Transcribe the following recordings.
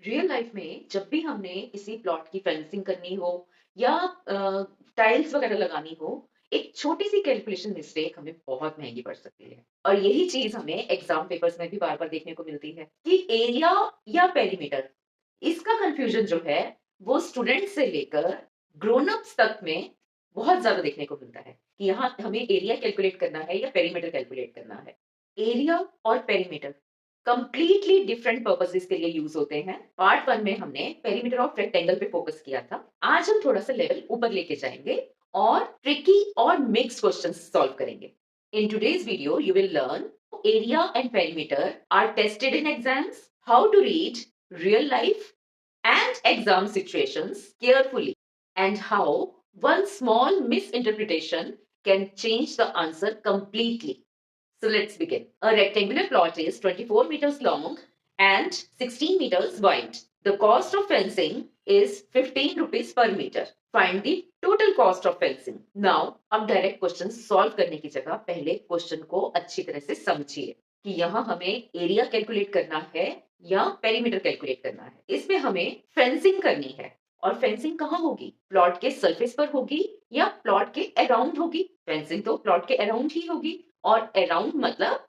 Real life में जब भी हमने किसी प्लॉट की फेंसिंग करनी हो या टाइल्स वगैरह लगानी हो, एक छोटी सी कैलकुलेशन मिस्टेक हमें बहुत महंगी पड़ सकती है। और यही चीज हमें एग्जाम पेपर्स में भी बार बार देखने को मिलती है कि एरिया या पेरीमीटर, इसका कंफ्यूजन जो है वो स्टूडेंट से लेकर ग्रोन अप्स तक में बहुत ज्यादा देखने को मिलता है कि यहाँ हमें एरिया कैलकुलेट करना है या पेरीमीटर कैलकुलेट करना है। एरिया और पेरीमीटर कंप्लीटली डिफरेंट पर्पसेस के लिए यूज होते हैं। पार्ट वन में हमने पेरीमीटर ऑफ रेक्टेंगल पे फोकस किया था। आज हम थोड़ा सा लेवल ऊपर लेके जाएंगे और ट्रिकी और मिक्स क्वेश्चंस सॉल्व करेंगे। In today's video you will learn area and perimeter are tested in exams, how to read real life and exam situations carefully, and how one small misinterpretation can change the answer completely. So let's begin. A rectangular plot is 24 meters long and 16 meters wide. The cost of fencing is 15 rupees per meter. Find the total cost of fencing. Now, अब direct question solve करने की जगह पहले question को अच्छी तरह से समझिए कि यहाँ हमें एरिया कैलकुलेट करना है या पेरीमीटर कैलकुलेट करना है। इसमें हमें फेंसिंग करनी है और फेंसिंग कहाँ होगी? प्लॉट के सरफेस पर होगी या प्लॉट के अराउंड होगी? फेंसिंग तो प्लॉट के अराउंड ही होगी और around matlab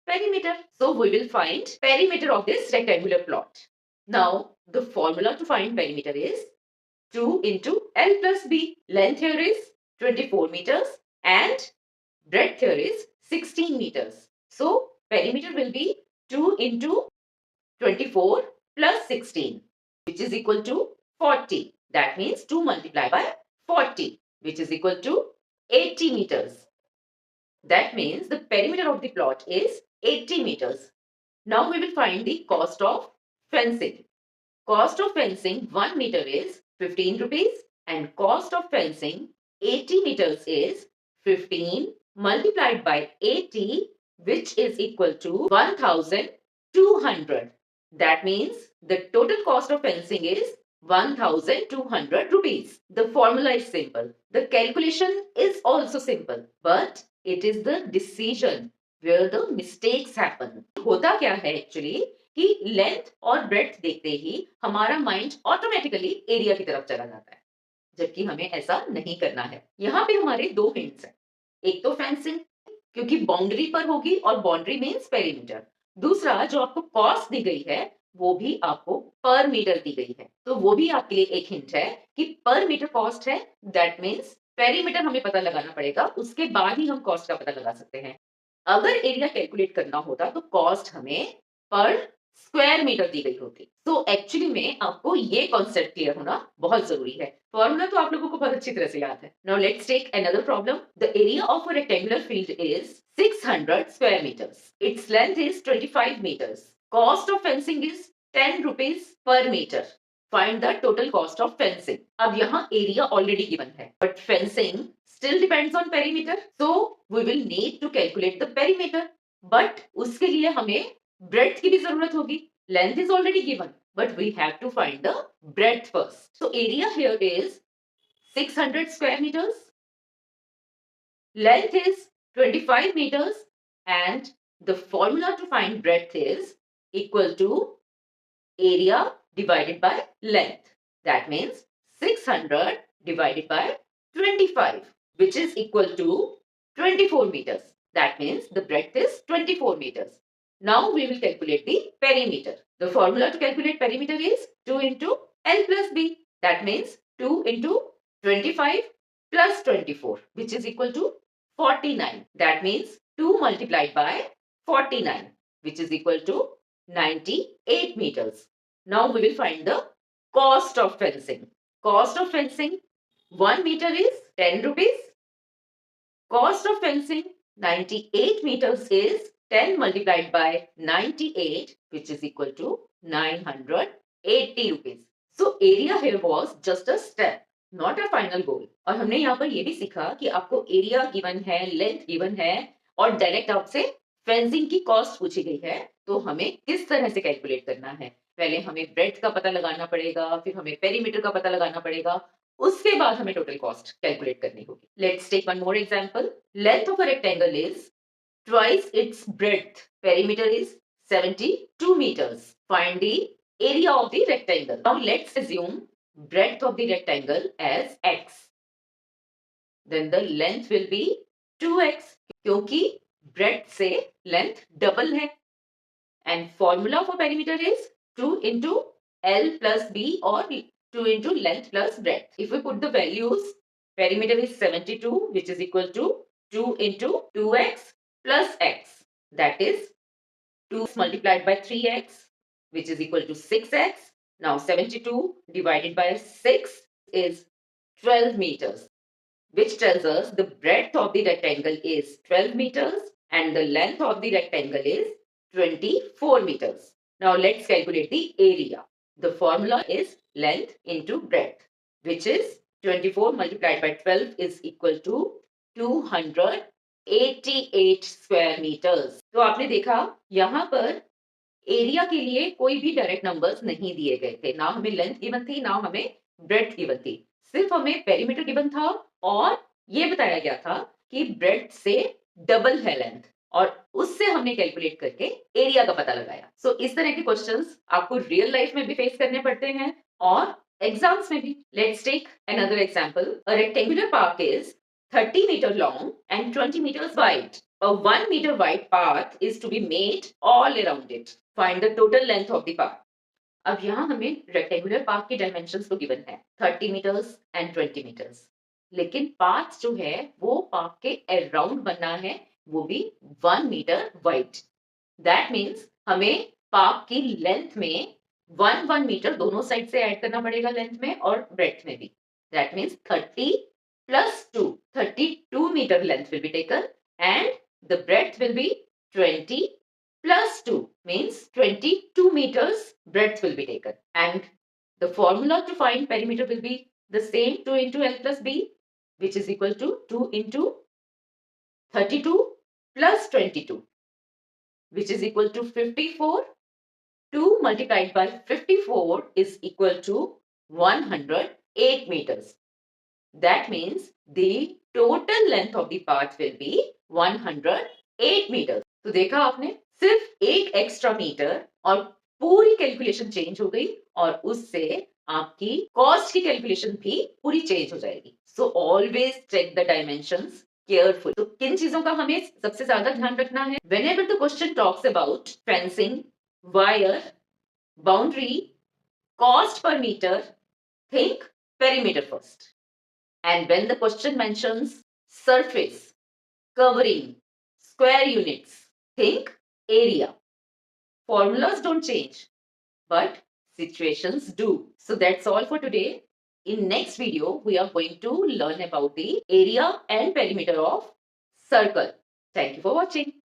perimeter. So we will find perimeter of this rectangular plot. Now the formula to find perimeter is 2 into L plus B. Length here is 24 meters and breadth here is 16 meters. So perimeter will be 2 into 24 plus 16, which is equal to 40. That means 2 multiplied by 40, which is equal to 80 meters. That means the perimeter of the plot is 80 meters. Now we will find the cost of fencing. Cost of fencing 1 meter is 15 rupees and cost of fencing 80 meters is 15 multiplied by 80, which is equal to 1200. That means the total cost of fencing is 1200 rupees. The formula is simple. The calculation is also simple, but it is the decision where the mistakes happen. होता क्या है actually कि length और breadth देखते ही हमारा mind automatically area की तरफ चला जाता है, जबकि हमें ऐसा नहीं करना है। यहाँ पे हमारे दो हिंट्स हैं। एक तो फेंसिंग, क्योंकि बाउंड्री पर होगी और बाउंड्री मीन्स पेरीमीटर। दूसरा जो आपको कॉस्ट दी गई है वो भी आपको पर मीटर दी गई है, तो वो भी आपके लिए एक हिंट है कि पर मीटर कॉस्ट है। दैट मीन्स पेरीमीटर हमें पता लगाना पड़ेगा, उसके बाद ही हम कॉस्ट का पता लगा सकते हैं। अगर एरिया कैलकुलेट करना होता तो कॉस्ट हमें पर स्क्वायर मीटर दी गई होती। तो एक्चुअली में आपको ये कॉन्सेप्ट क्लियर होना बहुत जरूरी है। फॉर्मूला तो आप लोगों को बहुत अच्छी तरह से याद है। Now let's take another problem. The area of a rectangular field is 600 square meters. Its length is 25 meters. Cost of fencing is 10 rupees per meter. Find the total cost of fencing. अब यहाँ area already given है, but fencing still depends on perimeter. So we will need to calculate the perimeter. But उसके लिए हमें breadth की भी जरूरत होगी. Length is already given, but we have to find the breadth first. So area here is 600 square meters. Length is 25 meters, and the formula to find breadth is equal to area divided by length. That means 600 divided by 25, which is equal to 24 meters. That means the breadth is 24 meters. Now we will calculate the perimeter. The formula to calculate perimeter is 2 into L plus B. That means 2 into 25 plus 24, which is equal to 49. That means 2 multiplied by 49, which is equal to 98 meters. Now we will find the cost of fencing. Cost of fencing 1 meter is 10 rupees. Cost of fencing 98 meters is 10 multiplied by 98, which is equal to 980 rupees. So area here was just a step, not a final goal. और हमने यहाँ पर ये भी सीखा कि आपको area given है, लेंथ गिवन है और डायरेक्ट आपसे फेंसिंग की कॉस्ट पूछी गई है, तो हमें किस तरह से कैलकुलेट करना है। पहले हमें ब्रेड्थ का पता लगाना पड़ेगा, फिर हमें पेरीमीटर का पता लगाना पड़ेगा, उसके बाद हमें टोटल कॉस्ट कैलकुलेट करनी होगी। Let's take one more example. Length of a rectangle is twice its breadth. Perimeter is 72 meters. Find the area of the rectangle. Now let's assume breadth of the rectangle as x. Then the length will be 2x, क्योंकि breadth से length double है. And formula for perimeter is 2 into L plus B or 2 into length plus breadth. If we put the values, perimeter is 72, which is equal to 2 into 2x plus x. That is 2 multiplied by 3x, which is equal to 6x. Now 72 divided by 6 is 12 meters, which tells us the breadth of the rectangle is 12 meters and the length of the rectangle is 24 meters. Now let's calculate the area. The formula is length into breadth, which is 24 multiplied by 12 is equal to 288 square meters. तो आपने देखा यहाँ पर area के लिए कोई भी direct numbers नहीं दिए गए थे, ना हमें लेंथ गिवन थी, ना हमें ब्रेड्थ गिवन थी, सिर्फ हमें पेरीमीटर गिवन था और ये बताया गया था कि ब्रेड्थ से डबल है लेंथ और उससे हमने कैलकुलेट करके एरिया का पता लगाया. सो इस तरह के क्वेश्चंस आपको रियल लाइफ में भी फेस करने पड़ते हैं और एग्जाम्स में भी. Let's take another example. A rectangular park is 30 meter long and 20 meters wide. A 1 meter wide path is to be made all around it. Find the total length of the path. अब यहाँ हमें rectangular park के dimensions तो given है 30 metres and 20 metres, लेकिन path जो है वो पार्क के अराउंड बनना है, वो भी 1 मीटर वाइड. दैट मीन्स हमें पार्क की लेंथ में 1 मीटर दोनों साइड से ऐड करना पड़ेगा, लेंथ में और ब्रेड्थ में भी. That means 30 plus 2, 32 meter length will be taken and the breadth will be 20 plus 2 means 22 meters breadth will be taken. And the formula to find perimeter will be the same, 2 into L plus B, which is equal to 2 into 32 plus 22, which is equal to 54. 2 multiplied by 54 is equal to 108 meters. That means the total length of the path will be 108 meters. तो देखा आपने, सिर्फ एक extra metre और पूरी calculation change हो गई और उससे आपकी कॉस्ट की कैलकुलेशन भी पूरी चेंज हो जाएगी. So always check the dimensions careful. तो किन चीजों का हमें सबसे ज्यादा ध्यान रखना है? Whenever the question talks about fencing, wire, boundary, cost per meter, think perimeter first. And when the question mentions surface, covering, square units, think area. Formulas don't change, but situations do. So that's all for today. In next video, we are going to learn about the area and perimeter of circle. Thank you for watching.